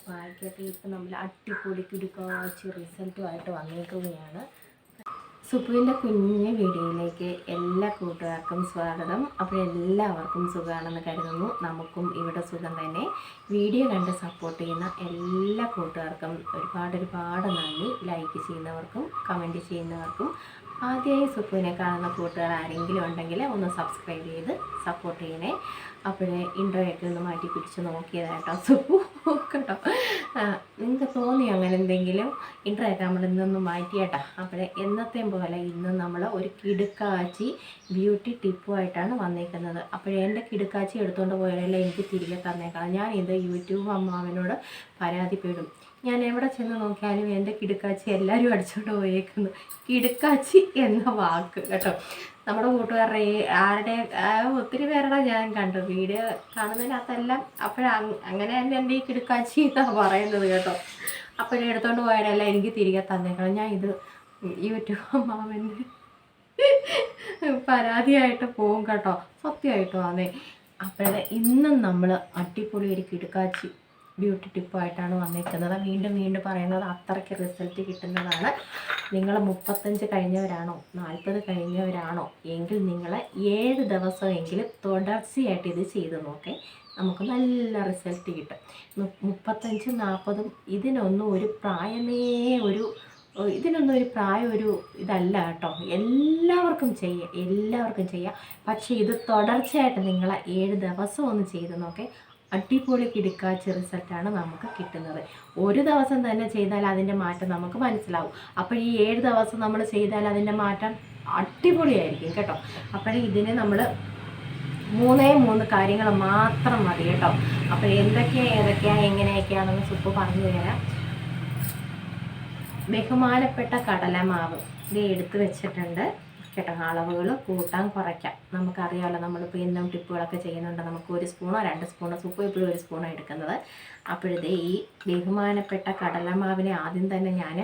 പായ്ക്കൊക്കെ ഇപ്പം നമ്മൾ അടിപൊളി കിടുക്കാച്ച് റിസൾട്ടുമായിട്ട് വന്നേക്കുകയാണ്. സുഖുവിൻ്റെ കുഞ്ഞ് വീഡിയോയിലേക്ക് എല്ലാ കൂട്ടുകാർക്കും സ്വാഗതം. അപ്പോൾ എല്ലാവർക്കും സുഖമാണെന്ന് കരുതുന്നു. നമുക്കും ഇവിടെ സുഖം തന്നെ. വീഡിയോ കണ്ട് സപ്പോർട്ട് ചെയ്യുന്ന എല്ലാ കൂട്ടുകാർക്കും ഒരുപാട് നന്ദി. ലൈക്ക് ചെയ്യുന്നവർക്കും കമൻറ്റ് ചെയ്യുന്നവർക്കും ആദ്യമായി സുഖുവിനെ കാണുന്ന കൂട്ടുകാർ ആരെങ്കിലും ഉണ്ടെങ്കിൽ ഒന്ന് സബ്സ്ക്രൈബ് ചെയ്ത് സപ്പോർട്ട് ചെയ്യണേ. അപ്പോഴേ ഇൻട്രോയൊക്കെ ഒന്ന് മാറ്റി പിടിച്ച് നോക്കിയതായിട്ടോ സുഖു കേട്ടോ. നിങ്ങൾക്ക് തോന്നി അങ്ങനെ എന്തെങ്കിലും ഇൻട്രോയൊക്കെ നമ്മൾ ഇന്നൊന്ന് മാറ്റിയേട്ടാ. അപ്പോഴേ എന്നത്തെയും പോലെ ഇന്ന് നമ്മൾ ഒരു കിടുക്കാച്ചി ബ്യൂട്ടി ടിപ്പുമായിട്ടാണ് വന്നേക്കുന്നത്. അപ്പോഴേ എൻ്റെ കിടുക്കാച്ചി എടുത്തുകൊണ്ട് പോയാലേ എനിക്ക് തിരികെ തന്നേക്കണം. ഞാനിത് യൂട്യൂബ് അമ്മാവനോട് പരാതിപ്പെടും. ഞാൻ എവിടെ ചെന്ന് നോക്കിയാലും എൻ്റെ കിടുക്കാച്ചി എല്ലാവരും അടിച്ചുകൊണ്ട് പോയേക്കുന്നു. കിടുക്കാച്ചി എന്ന വാക്ക് കേട്ടോ. നമ്മുടെ കൂട്ടുകാരുടെ ആരുടെ ഒത്തിരി പേരുടെ ഞാൻ കണ്ടു വീഡിയോ കാണുന്നതിനകത്തെല്ലാം അങ്ങനെ തന്നെ എൻ്റെ ഈ കിടുക്കാച്ചി എന്നാണ് പറയുന്നത് കേട്ടോ. അപ്പോഴേ എടുത്തുകൊണ്ട് പോയാലല്ല എനിക്ക് തിരികെ തന്നേക്കണം. ഞാൻ ഇത് യൂട്യൂബ് അമ്മാവൻ്റെ പരാതിയായിട്ട് പോകും കേട്ടോ. സത്യമായിട്ടും അതെ. അപ്പോഴേ ഇന്നും നമ്മൾ അടിപൊളി ഒരു കിടുക്കാച്ചി ബ്യൂട്ടി ടിപ്പായിട്ടാണ് വന്നിരിക്കുന്നത്. വീണ്ടും പറയുന്നത് അത്രയ്ക്ക് റിസൾട്ട് കിട്ടുന്നതാണ്. നിങ്ങൾ 35 കഴിഞ്ഞവരാണോ 40 കഴിഞ്ഞവരാണോ എങ്കിൽ നിങ്ങൾ 7 ദിവസമെങ്കിലും തുടർച്ചയായിട്ട് ഇത് ചെയ്ത് നോക്കേ. നമുക്ക് നല്ല റിസൾട്ട് കിട്ടും. 35 40 ഇതിനൊന്നും ഒരു പ്രായമേ ഇതിനൊന്നും ഒരു പ്രായം ഇതല്ല കേട്ടോ. എല്ലാവർക്കും ചെയ്യാം. പക്ഷേ ഇത് തുടർച്ചയായിട്ട് നിങ്ങൾ 7 ദിവസം ഒന്ന് ചെയ്ത് നോക്കേ. അടിപൊളി കിടുക്കാച്ച റിസൾട്ടാണ് നമുക്ക് കിട്ടുന്നത്. ഒരു ദിവസം തന്നെ ചെയ്താൽ അതിൻ്റെ മാറ്റം നമുക്ക് മനസ്സിലാവും. അപ്പോൾ ഈ 7 ദിവസം നമ്മൾ ചെയ്താൽ അതിൻ്റെ മാറ്റം അടിപൊളിയായിരിക്കും കേട്ടോ. അപ്പോൾ ഇതിന് നമ്മൾ 3 കാര്യങ്ങൾ മാത്രം മതി കേട്ടോ. അപ്പോൾ ഏതൊക്കെയാ എങ്ങനെയൊക്കെയാണെന്ന് സുപ്പ് പറഞ്ഞു തരാം. ബഹുമാനപ്പെട്ട കടലമാവ് ഇത് എടുത്ത് വെച്ചിട്ടുണ്ട് കേട്ടോ. അളവുകൾ കൂട്ടാൻ കുറയ്ക്കാം. നമുക്കറിയാമല്ലോ, നമ്മളിപ്പോൾ എന്നും ടിപ്പുകളൊക്കെ ചെയ്യുന്നുണ്ട്. നമുക്ക് 1 സ്പൂണോ 2 സ്പൂണോ സുപ്പ് ഇപ്പോഴും 1 സ്പൂണോ എടുക്കുന്നത്. അപ്പോഴത്തെ ഈ ബഹുമാനപ്പെട്ട കടലമാവിനെ ആദ്യം തന്നെ ഞാൻ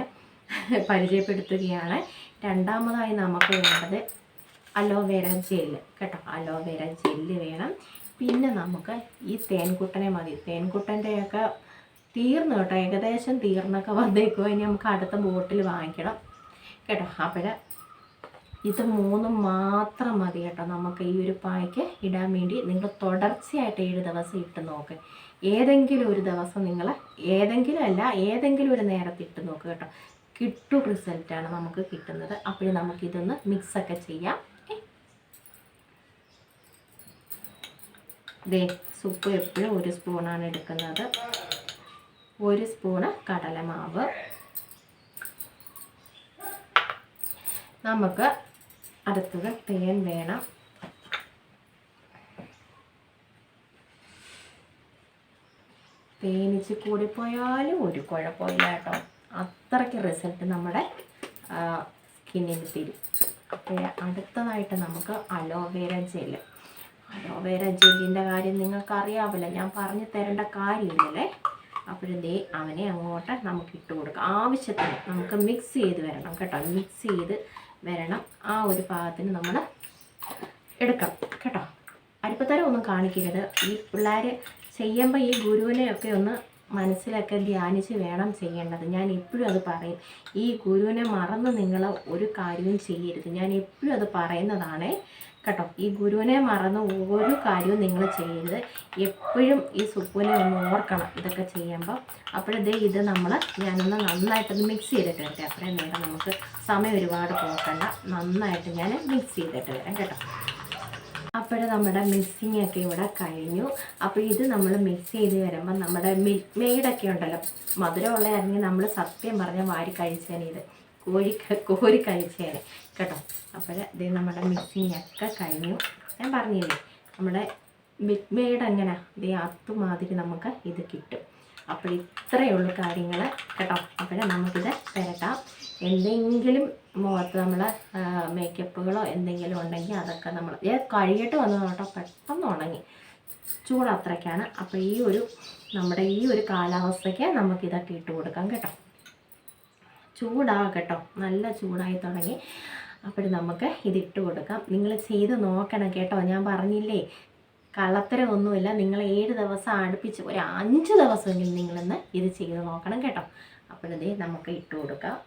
പരിചയപ്പെടുത്തുകയാണ്. രണ്ടാമതായി നമുക്ക് വേണ്ടത് അലോവേര ജെല്ല് കേട്ടോ. അലോവേര ജെല്ല് വേണം. പിന്നെ നമുക്ക് ഈ തേൻകുട്ടനെ മതി. തേൻകുട്ടൻ്റെയൊക്കെ തീർന്നു കേട്ടോ. ഏകദേശം തീർന്നൊക്കെ വന്നേക്കുക. ഇനി നമുക്ക് അടുത്ത ബോട്ടിൽ വാങ്ങിക്കണം കേട്ടോ. അപ്പോൾ ഇത് 3 മാത്രം മതി കേട്ടോ നമുക്ക് ഈ ഒരു പായ്ക്ക് ഇടാൻ വേണ്ടി. നിങ്ങൾ തുടർച്ചയായിട്ട് 7 ദിവസം ഇട്ട് നോക്ക്. ഏതെങ്കിലും ഒരു ദിവസം നിങ്ങൾ ഏതെങ്കിലും ഒരു നേരത്തെ ഇട്ട് നോക്ക് കേട്ടോ. കിട്ടു റിസൾട്ടാണ് നമുക്ക് കിട്ടുന്നത്. അപ്പോൾ നമുക്കിതൊന്ന് മിക്സൊക്കെ ചെയ്യാം. ദേ സുപ്പ് എപ്പോഴും 1 സ്പൂണാണ് എടുക്കുന്നത്. 1 സ്പൂണ് കടലമാവ്. നമുക്ക് അടുത്തത് തേൻ വേണം. തേനിച്ച് കൂടിപ്പോയാലും ഒരു കുഴപ്പമില്ല കേട്ടോ. അത്രയ്ക്ക് റിസൾട്ട് നമ്മുടെ സ്കിന്നിന് തരും. അപ്പോൾ അടുത്തതായിട്ട് നമുക്ക് അലോവേര ജെല്ല്. അലോവേര ജെല്ലിൻ്റെ കാര്യം നിങ്ങൾക്കറിയാമല്ലോ, ഞാൻ പറഞ്ഞു തരേണ്ട കാര്യമില്ലല്ലേ. അപ്പോഴേ അവനെ അങ്ങോട്ട് നമുക്ക് ഇട്ട് കൊടുക്കാം. ആവശ്യത്തിന് നമുക്ക് മിക്സ് ചെയ്ത് വരണം കേട്ടോ. മിക്സ് ചെയ്ത് വരണം. ആ ഒരു പാകത്തിന് നമ്മൾ എടുക്കണം കേട്ടോ. അരിപ്പത്തരം ഒന്നും കാണിക്കരുത്. ഈ പിള്ളേർ ചെയ്യുമ്പോൾ ഈ ഗുരുവിനെയൊക്കെ ഒന്ന് മനസ്സിലൊക്കെ ധ്യാനിച്ച് വേണം ചെയ്യേണ്ടത്. ഞാൻ എപ്പോഴും അത് പറയും. ഈ ഗുരുവിനെ മറന്ന് നിങ്ങൾ ഒരു കാര്യവും ചെയ്യരുത്. ഞാൻ എപ്പോഴും അത് പറയുന്നതാണേ കേട്ടോ. ഈ ഗുരുവിനെ മറന്ന് ഒരു കാര്യവും നിങ്ങൾ ചെയ്യരുത്. എപ്പോഴും ഈ സുപ്പുവിനെ ഒന്ന് ഓർക്കണം ഇതൊക്കെ ചെയ്യുമ്പോൾ. അപ്പോഴേ ഇത് ഞാനൊന്ന് നന്നായിട്ടൊന്ന് മിക്സ് ചെയ്തിട്ട് വരട്ടെ. അത്രയും നേരം നമുക്ക് സമയം ഒരുപാട് പോക്കണ്ട. നന്നായിട്ട് ഞാൻ മിക്സ് ചെയ്തിട്ട് വരാം കേട്ടോ. അപ്പോൾ നമ്മുടെ മിക്സിങ് ഒക്കെ ഇവിടെ കഴിഞ്ഞു. അപ്പോൾ ഇത് നമ്മൾ മിക്സ് ചെയ്ത് വരുമ്പോൾ നമ്മുടെ മിൽക്ക് മെയ്ഡൊക്കെ ഉണ്ടല്ലോ, മധുരമുള്ളതാണെങ്കിൽ നമ്മൾ സത്യം പറഞ്ഞാൽ വാരി കഴിച്ചേനെ. ഇത് കോരി കഴിച്ചേനെ കേട്ടോ. അപ്പോൾ ഇത് നമ്മുടെ മിക്സിങ് ഒക്കെ കഴിഞ്ഞു. ഞാൻ പറഞ്ഞില്ലേ നമ്മുടെ മിൽക്ക് മെയ്ഡ് എങ്ങനെ ഇത് അതുമാതിരി നമുക്ക് ഇത് കിട്ടും. അപ്പോൾ ഇത്രയേ ഉള്ളൂ കാര്യങ്ങൾ കേട്ടോ. അപ്പോൾ നമുക്കിത് പുരട്ടാം. എന്തെങ്കിലും മുഖത്ത് നമ്മൾ മേക്കപ്പുകളോ എന്തെങ്കിലും ഉണ്ടെങ്കിൽ അതൊക്കെ നമ്മൾ കഴിയിട്ട് വന്നത് കേട്ടോ. പെട്ടെന്ന് ഉണങ്ങി. ചൂട് അത്രയ്ക്കാണ്. അപ്പോൾ നമ്മുടെ ഈ ഒരു കാലാവസ്ഥയ്ക്ക് നമുക്കിതൊക്കെ ഇട്ട് കൊടുക്കാം കേട്ടോ. കേട്ടോ, നല്ല ചൂടായി തുടങ്ങി. അപ്പോൾ നമുക്ക് ഇതിട്ട് കൊടുക്കാം. നിങ്ങൾ ചെയ്ത് നോക്കണം കേട്ടോ. ഞാൻ പറഞ്ഞില്ലേ, കള്ളത്തരം ഒന്നുമില്ല. നിങ്ങൾ 7 ദിവസം അടുപ്പിച്ച് ഒരു 5 ദിവസമെങ്കിലും നിങ്ങളിന്ന് ഇത് ചെയ്ത് നോക്കണം കേട്ടോ. അപ്പോഴതേ നമുക്ക് ഇട്ട് കൊടുക്കാം.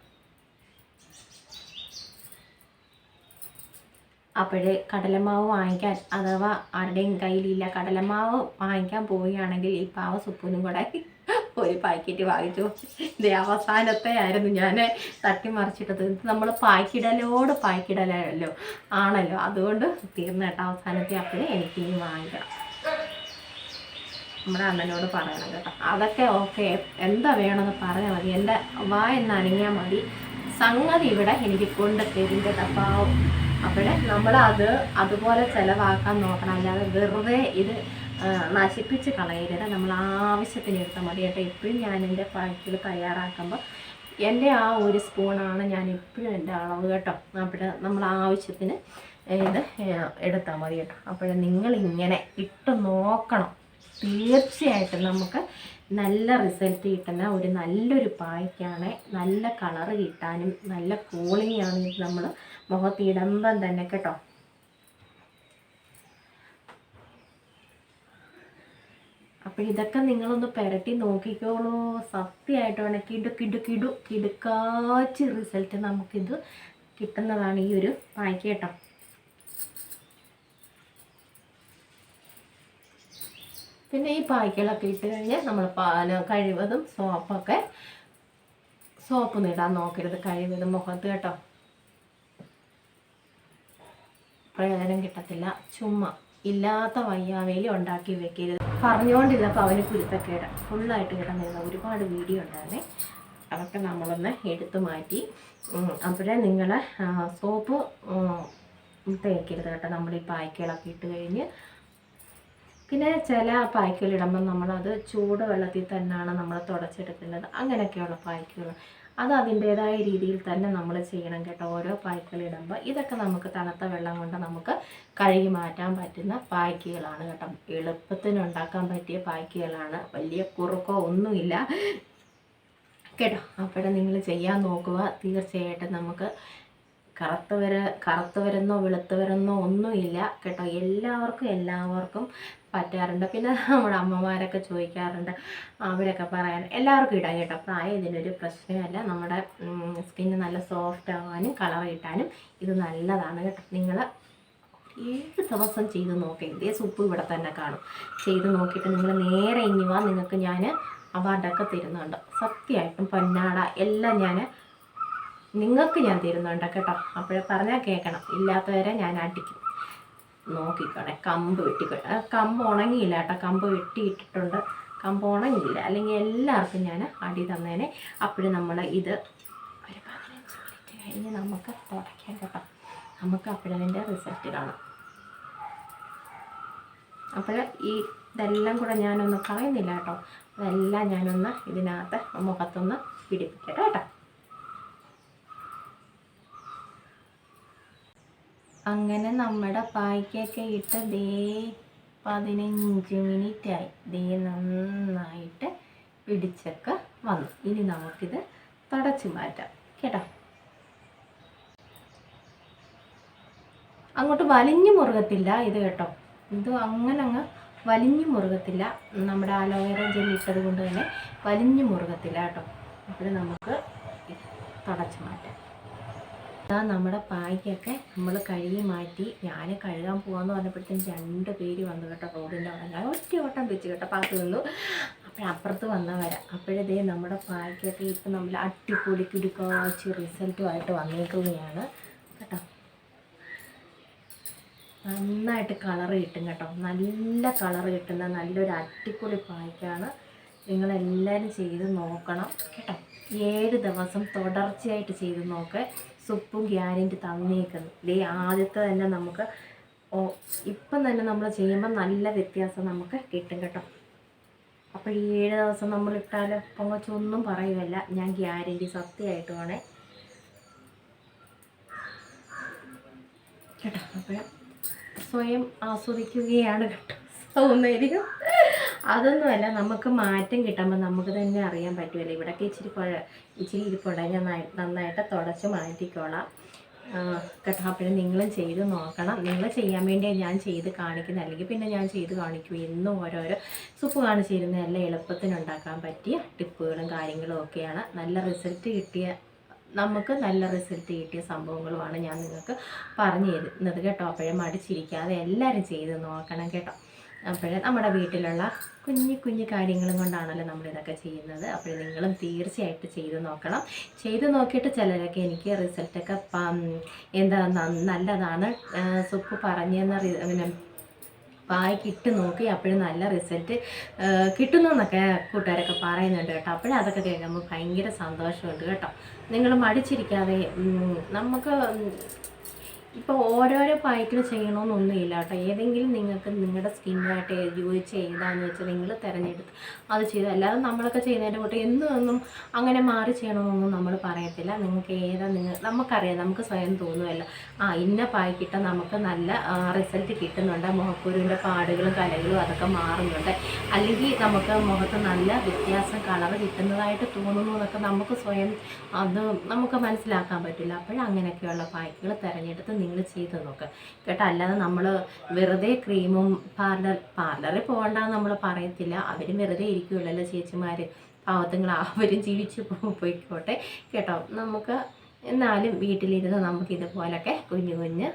അപ്പോഴേ കടലമാവ് വാങ്ങിക്കാൻ അഥവാ ആരുടെയും കയ്യിലില്ല, കടലമാവ് വാങ്ങിക്കാൻ പോവുകയാണെങ്കിൽ ഈ പാവ സുപ്പൂനും കൂടെ ഒരു പാക്കറ്റ് വാങ്ങിച്ചു. ഇത് അവസാനത്തെ ആയിരുന്നു ഞാൻ തട്ടിമറിച്ചിട്ടത്. നമ്മൾ പായ്ക്കിടലല്ലോ ആണല്ലോ, അതുകൊണ്ട് തീർന്ന കേട്ടോ അവസാനത്തെ. അപ്പോഴേ എനിക്കിനി വാങ്ങിക്കണം. നമ്മുടെ അണ്ണനോട് പറയണം കേട്ടോ. അതൊക്കെ ഓക്കെ, എന്താ വേണമെന്ന് പറഞ്ഞാൽ മതി, എൻ്റെ വായെന്നനങ്ങിയാൽ മതി. സംഗതി ഇവിടെ എനിക്ക് കൊണ്ട് തരും കേട്ടോ പാവം. അപ്പോഴേ നമ്മളത് അതുപോലെ ചിലവാക്കാൻ നോക്കണം, അല്ലാതെ വെറുതെ ഇത് നശിപ്പിച്ച് കളയരുത്. നമ്മൾ ആവശ്യത്തിന് എടുത്താൽ മതി കേട്ടോ. എപ്പോഴും ഞാൻ എൻ്റെ പായ്ക്കുകൾ തയ്യാറാക്കുമ്പോൾ എൻ്റെ ആ ഒരു സ്പൂണാണ് ഞാൻ എപ്പോഴും എൻ്റെ അളവ് കേട്ടോ. അപ്പോൾ നമ്മൾ ആവശ്യത്തിന് ഇത് എടുത്താൽ മതി കേട്ടോ. അപ്പോൾ നിങ്ങളിങ്ങനെ ഇട്ട് നോക്കണം, തീർച്ചയായിട്ടും നമുക്ക് നല്ല റിസൾട്ട് കിട്ടുന്ന ഒരു നല്ലൊരു പായ്ക്കാണ്. നല്ല കളറ് കിട്ടാനും നല്ല കൂളിങ്ങാണ് ഇത് നമ്മൾ മുഖത്തിടുമ്പം തന്നെ കേട്ടോ. അപ്പോൾ ഇതൊക്കെ നിങ്ങളൊന്ന് പുരട്ടി നോക്കിക്കോളൂ. സത്യമായിട്ടാണ് കിടുക്കാച്ച് റിസൾട്ട് നമുക്കിത് കിട്ടുന്നതാണ് ഈ ഒരു പായ്ക്ക് കേട്ടോ. പിന്നെ ഈ പായ്ക്കുകളൊക്കെ ഇട്ട് കഴിഞ്ഞാൽ നമ്മൾ കഴിവതും സോപ്പൊന്നും ഇടാൻ നോക്കരുത്, കഴിവതും മുഖത്ത് കേട്ടോ. പ്രയോജനം കിട്ടത്തില്ല. ചുമ്മാ ഇല്ലാത്ത വയ്യാവേലി ഉണ്ടാക്കി വെക്കരുത്. പറഞ്ഞുകൊണ്ടിരുന്നപ്പോൾ അവന് കുരുത്തക്കേട് ഫുള്ളായിട്ട് കിടന്നിരുന്ന ഒരുപാട് വീഡിയോ ഉണ്ടായിരുന്നേ. അതൊക്കെ നമ്മളൊന്ന് എടുത്തു മാറ്റി. അപ്പോഴേ നിങ്ങൾ സോപ്പ് തേക്കരുത് കേട്ടോ നമ്മൾ ഈ പായ്ക്കുകളൊക്കെ ഇട്ട് കഴിഞ്ഞ്. പിന്നെ ചില പായ്ക്കുകളിടുമ്പം നമ്മളത് ചൂട് വെള്ളത്തിൽ തന്നെയാണ് നമ്മൾ തുടച്ചെടുക്കുന്നത്. അങ്ങനെയൊക്കെയുള്ള പായ്ക്കുകൾ അത് അതിൻ്റേതായ രീതിയിൽ തന്നെ നമ്മൾ ചെയ്യണം കേട്ടോ. ഓരോ പായ്ക്കുകളിടുമ്പോൾ ഇതൊക്കെ നമുക്ക് തണുത്ത വെള്ളം കൊണ്ട് നമുക്ക് കഴുകി മാറ്റാൻ പറ്റുന്ന പായ്ക്കുകളാണ് കേട്ടോ. എളുപ്പത്തിന് ഉണ്ടാക്കാൻ പറ്റിയ പായ്ക്കുകളാണ്, വലിയ കുറുക്കോ ഒന്നുമില്ല കേട്ടോ. അപ്പോഴും നിങ്ങൾ ചെയ്യാൻ നോക്കുക. തീർച്ചയായിട്ടും നമുക്ക് കറുത്തവരെന്നോ വെളുത്തവരെന്നോ ഒന്നുമില്ല കേട്ടോ. എല്ലാവർക്കും പറ്റാറുണ്ട്. പിന്നെ നമ്മുടെ അമ്മമാരൊക്കെ ചോദിക്കാറുണ്ട്, അവരൊക്കെ പറയാൻ എല്ലാവർക്കും ഇടാം കേട്ടോ. പ്രായം ഇതിനൊരു പ്രശ്നമല്ല. നമ്മുടെ സ്കിന്ന് നല്ല സോഫ്റ്റ് ആവാനും കളർ കിട്ടാനും ഇത് നല്ലതാണ് കേട്ടോ. നിങ്ങൾ 7 ദിവസം ചെയ്ത് നോക്കുക. ഇതേ സൂപ്പ് ഇവിടെ തന്നെ കാണും. ചെയ്ത് നോക്കിയിട്ട് നിങ്ങൾ നേരെ ഇനി വാ, നിങ്ങൾക്ക് ഞാൻ അവാർഡൊക്കെ തരുന്നുണ്ട്. സത്യമായിട്ടും പൊന്നാട എല്ലാം നിങ്ങൾക്ക് ഞാൻ തരുന്നുണ്ട് കേട്ടോ. അപ്പോഴേ പറഞ്ഞാൽ കേൾക്കണം, ഇല്ലാത്തവരെ ഞാൻ അടിക്കും. നോക്കിക്കോണേ, കമ്പ് ഉണങ്ങിയില്ല കേട്ടോ. കമ്പ് വെട്ടിയിട്ടിട്ടുണ്ട്, കമ്പ് ഉണങ്ങിയില്ല, അല്ലെങ്കിൽ എല്ലാവർക്കും ഞാൻ അടി തന്നേനെ. അപ്പോഴും നമ്മൾ ഇത് ഒരു 15 മിനിറ്റ് കഴിഞ്ഞ് നമുക്ക് തുടയ്ക്കാം കേട്ടോ. നമുക്ക് അപ്പോഴതിൻ്റെ റിസൾട്ട് കാണാം. അപ്പോൾ ഇതെല്ലാം കൂടെ ഞാനൊന്ന് കളയുന്നില്ല കേട്ടോ. അതെല്ലാം ഞാനൊന്ന് ഇതിനകത്ത് മുഖത്തൊന്ന് പിടിപ്പിക്കട്ടെ കേട്ടോ. അങ്ങനെ നമ്മുടെ പായ്ക്കൊക്കെ ഇട്ട് 15 മിനിറ്റായി. നന്നായിട്ട് പിടിച്ചൊക്കെ വന്നു. ഇനി നമുക്കിത് തുടച്ച് മാറ്റാം കേട്ടോ. അങ്ങോട്ട് വലിഞ്ഞു മുറുകത്തില്ല ഇത് കേട്ടോ. ഇത് അങ്ങ് വലിഞ്ഞു മുറുകത്തില്ല. നമ്മുടെ അലോവേറ ജെൽ ഇട്ടത് കൊണ്ട് തന്നെ വലിഞ്ഞു മുറുകത്തില്ല കേട്ടോ. അപ്പോൾ നമുക്ക് തുടച്ച് മാറ്റാം. നമ്മുടെ പായ്ക്കൊക്കെ നമ്മൾ കഴുകി മാറ്റി. ഞാൻ കഴുകാൻ പോകാമെന്ന് പറഞ്ഞപ്പോഴത്തേക്കും 2 പേര് വന്നു കേട്ടോ. റോഡിൻ്റെ അവിടെ ഞാൻ ഒറ്റ ഓട്ടം വെച്ച് കേട്ടോ, പാത്ത് നിന്നു. അപ്പുറത്ത് വന്നവരാ. അപ്പോഴതേ നമ്മുടെ പായ്ക്കൊക്കെ ഇപ്പം നമ്മൾ അടിപൊളി കിടുക്കാച്ച് റിസൾട്ടുമായിട്ട് വന്നേക്കുകയാണ് കേട്ടോ. നന്നായിട്ട് കളറ് കിട്ടും കേട്ടോ. നല്ല കളറ് കിട്ടുന്ന നല്ലൊരു അടിപൊളി പായ്ക്കാണ്. നിങ്ങളെല്ലാവരും ചെയ്ത് നോക്കണം കേട്ടോ. 7 ദിവസം തുടർച്ചയായിട്ട് ചെയ്ത് നോക്ക്. സൂപ്പും ഗ്യാരൻറ്റി തന്നേക്കുന്നു. ആദ്യത്തെ തന്നെ നമുക്ക് ഇപ്പം തന്നെ നമ്മൾ ചെയ്യുമ്പോൾ നല്ല വ്യത്യാസം നമുക്ക് കിട്ടും കേട്ടോ. അപ്പോൾ 7 ദിവസം നമ്മൾ ഇട്ടാൽ പൊങ്ങച്ചൊന്നും പറയുമല്ല, ഞാൻ ഗ്യാരൻറ്റി സത്യമായിട്ടുമാണ് കേട്ടോ. അപ്പോൾ സ്വയം ആസ്വദിക്കുകയാണ് കേട്ടോ സൗന്ദര്യം. അതൊന്നുമല്ല, നമുക്ക് മാറ്റം കിട്ടുമ്പോൾ നമുക്ക് തന്നെ അറിയാൻ പറ്റുമല്ലോ. ഇവിടെയൊക്കെ ഇച്ചിരി ഇരിപ്പുണ്ട്, ഞാൻ നന്നായിട്ട് തുടച്ച് മാറ്റിക്കോളാം. കേട്ടോ. അപ്പോഴും നിങ്ങളും ചെയ്ത് നോക്കണം. നിങ്ങൾ ചെയ്യാൻ വേണ്ടിയാണ് ഞാൻ ചെയ്ത് കാണിക്കുന്നത്, അല്ലെങ്കിൽ പിന്നെ ഞാൻ ചെയ്ത് കാണിക്കും. എന്നും ഓരോരോ സൂപ്പ് കാണിച്ചിരുന്ന എല്ലാം എളുപ്പത്തിനുണ്ടാക്കാൻ പറ്റിയ ടിപ്പുകളും കാര്യങ്ങളും ഒക്കെയാണ്. നല്ല റിസൾട്ട് കിട്ടിയ നല്ല റിസൾട്ട് കിട്ടിയ സംഭവങ്ങളുമാണ് ഞാൻ നിങ്ങൾക്ക് പറഞ്ഞു തരുന്നത് കേട്ടോ. അപ്പോഴേ മടിച്ചിരിക്കാതെ എല്ലാവരും ചെയ്ത് നോക്കണം കേട്ടോ. അപ്പോഴേ നമ്മുടെ വീട്ടിലുള്ള കുഞ്ഞു കാര്യങ്ങളും കൊണ്ടാണല്ലോ നമ്മളിതൊക്കെ ചെയ്യുന്നത്. അപ്പോൾ നിങ്ങളും തീർച്ചയായിട്ടും ചെയ്ത് നോക്കണം. ചെയ്ത് നോക്കിയിട്ട് ചിലരൊക്കെ എനിക്ക് റിസൾട്ടൊക്കെ എന്താ നല്ലതാണ് സൂപ്പ് പറഞ്ഞെന്ന് പിന്നെ വായിക്കിട്ട് നോക്കി അപ്പോഴും നല്ല റിസൾട്ട് കിട്ടുന്നു എന്നൊക്കെ കൂട്ടുകാരൊക്കെ പറയുന്നുണ്ട് കേട്ടോ. അപ്പോഴും അതൊക്കെ കേൾക്കുമ്പോൾ ഭയങ്കര സന്തോഷമുണ്ട് കേട്ടോ. നിങ്ങൾ മടിച്ചിരിക്കാതെ നമുക്ക് ഇപ്പോൾ ഓരോരോ പായ്ക്കിൽ ചെയ്യണമെന്നൊന്നുമില്ല കേട്ടോ. ഏതെങ്കിലും നിങ്ങൾക്ക് നിങ്ങളുടെ സ്കിന്നുമായിട്ട് യോജിച്ച് ഏതാണെന്ന് വെച്ചാൽ നിങ്ങൾ തിരഞ്ഞെടുത്ത് അത് ചെയ്ത്, അല്ലാതെ നമ്മളൊക്കെ ചെയ്യുന്നതിൻ്റെ കൂട്ട് എന്നും അങ്ങനെ മാറി ചെയ്യണമെന്നൊന്നും നമ്മൾ പറയത്തില്ല. നിങ്ങൾക്ക് നമുക്കറിയാം, നമുക്ക് സ്വയം തോന്നുമല്ലോ ഇന്ന പായ്ക്കിട്ട നമുക്ക് നല്ല റിസൾട്ട് കിട്ടുന്നുണ്ട്, മുഖക്കുരുവിൻ്റെ പാടുകളും കലകളും അതൊക്കെ മാറുന്നുണ്ട്, അല്ലെങ്കിൽ നമുക്ക് മുഖത്ത് നല്ല വ്യത്യാസം കളർ കിട്ടുന്നതായിട്ട് തോന്നുന്നു എന്നൊക്കെ നമുക്ക് സ്വയം അത് നമുക്ക് മനസ്സിലാക്കാൻ പറ്റില്ല. അപ്പോഴങ്ങനെയൊക്കെയുള്ള പായ്ക്കുകൾ തിരഞ്ഞെടുത്ത് നിങ്ങൾ ചെയ്ത് നോക്കുക കേട്ടോ. അല്ലാതെ നമ്മൾ വെറുതെ ക്രീമും പാർലറിൽ പോകണ്ടെന്ന് നമ്മൾ പറയത്തില്ല. അവരും വെറുതെ ഇരിക്കുമല്ലോ ചേച്ചിമാർ, പാവത്തുങ്ങൾ, അവരും ജീവിച്ച് പോയിക്കോട്ടെ കേട്ടോ. നമുക്ക് എന്നാലും വീട്ടിലിരുന്ന് നമുക്കിതുപോലൊക്കെ കുഞ്ഞു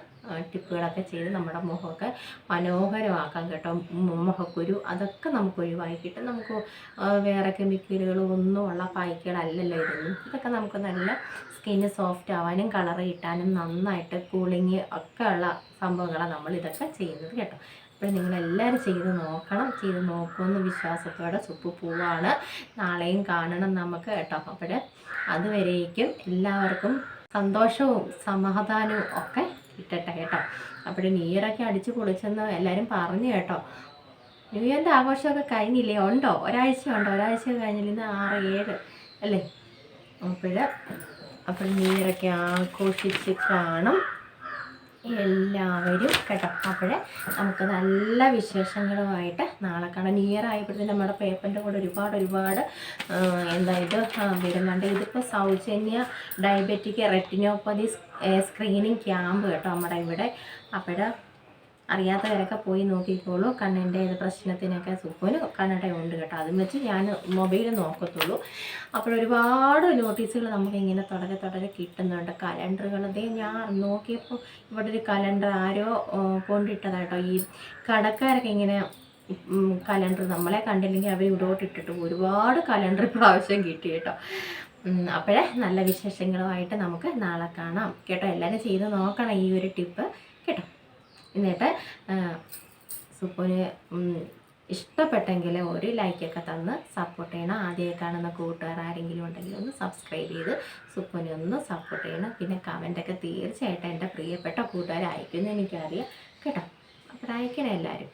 ടിപ്പുകളൊക്കെ ചെയ്ത് നമ്മുടെ മുഖമൊക്കെ മനോഹരമാക്കാം കേട്ടോ. മുഖക്കുരു അതൊക്കെ നമുക്ക് ഒഴിവാക്കിയിട്ട് നമുക്ക് വേറെ കെമിക്കലുകളും ഒന്നും ഉള്ള പായ്ക്കുകളല്ലല്ലോ ഇതൊക്കെ നമുക്ക് നല്ല സ്കിന്ന് സോഫ്റ്റ് ആവാനും കളർ കിട്ടാനും നന്നായിട്ട് കൂളിങ് ഒക്കെ ഉള്ള സംഭവങ്ങളാണ് നമ്മളിതൊക്കെ ചെയ്യുന്നത് കേട്ടോ. അപ്പോൾ നിങ്ങളെല്ലാവരും ചെയ്ത് നോക്കണം. ചെയ്ത് നോക്കുമെന്ന് വിശ്വാസത്തോടെ സുപ്പ് പോവാണ്. നാളെയും കാണണം നമുക്ക് കേട്ടോ. അപ്പോൾ അതുവരേക്കും എല്ലാവർക്കും സന്തോഷവും സമാധാനവും ഒക്കെ കിട്ടട്ടെ കേട്ടോ. അപ്പോൾ ന്യൂ ഇയറൊക്കെ അടിച്ച് പൊളിച്ചെന്ന് എല്ലാവരും പറഞ്ഞു കേട്ടോ. ന്യൂ ഇയറിൻ്റെ ആഘോഷമൊക്കെ കഴിഞ്ഞില്ലേ? ഉണ്ടോ? ഒരാഴ്ച കഴിഞ്ഞില്ല. ഇന്ന് 6-7 അല്ലേ? അപ്പോൾ ന്യൂ ഇയറൊക്കെ ആഘോഷിച്ച് കാണും എല്ലാവരും കേട്ടോ. അപ്പോഴേ നമുക്ക് നല്ല വിശേഷങ്ങളുമായിട്ട് നാളെ കാണാം. ന്യൂ ഇയർ ആയപ്പോഴത്തേക്കും നമ്മുടെ പേപ്പറിൻ്റെ കൂടെ ഒരുപാട് ഇത് വരുന്നുണ്ട്. ഇതിപ്പോൾ സൗജന്യ ഡയബറ്റിക് റെറ്റിനോപ്പതി സ്ക്രീനിങ് ക്യാമ്പ് കേട്ടോ നമ്മുടെ ഇവിടെ. അപ്പോൾ അറിയാത്തവരൊക്കെ പോയി നോക്കിക്കോളൂ. കണ്ണിൻ്റെ പ്രശ്നത്തിനൊക്കെ സുപ്പന് കണ്ണടയുണ്ട് കേട്ടോ. അതും വെച്ച് ഞാൻ മൊബൈൽ നോക്കത്തുള്ളൂ. അപ്പോൾ ഒരുപാട് നോട്ടീസുകൾ നമുക്ക് ഇങ്ങനെ തുടരെ കിട്ടുന്നുണ്ട്. കലണ്ടറുകൾ ഞാൻ നോക്കിയപ്പോൾ ഇവിടെ ഒരു കലണ്ടർ ആരോ കൊണ്ടിട്ടതാട്ടോ. ഈ കടക്കാരൊക്കെ ഇങ്ങനെ കലണ്ടർ നമ്മളെ കണ്ടില്ലെങ്കിൽ അവർ ഇവിടോട്ടിട്ടിട്ട് ഒരുപാട് കലണ്ടർ പ്രാവശ്യം കിട്ടി കേട്ടോ. അപ്പോഴേ നല്ല വിശേഷങ്ങളുമായിട്ട് നമുക്ക് നാളെ കാണാം കേട്ടോ. എല്ലാവരും ചെയ്ത് നോക്കണം ഈ ഒരു ടിപ്പ് കേട്ടോ. എന്നിട്ട് സുപ്പുന് ഇഷ്ടപ്പെട്ടെങ്കിൽ ഒരു ലൈക്കൊക്കെ തന്ന് സപ്പോർട്ട് ചെയ്യണം. ആദ്യമായി കാണുന്ന കൂട്ടുകാർ ആരെങ്കിലും ഉണ്ടെങ്കിൽ ഒന്ന് സബ്സ്ക്രൈബ് ചെയ്ത് സുപ്പുനെ ഒന്ന് സപ്പോർട്ട് ചെയ്യണം. പിന്നെ കമൻറ്റൊക്കെ തീർച്ചയായിട്ടും എൻ്റെ പ്രിയപ്പെട്ട കൂട്ടുകാർ അയക്കുമെന്ന് എനിക്കറിയാം കേട്ടോ. അപ്പോൾ അയക്കണം എല്ലാവരും.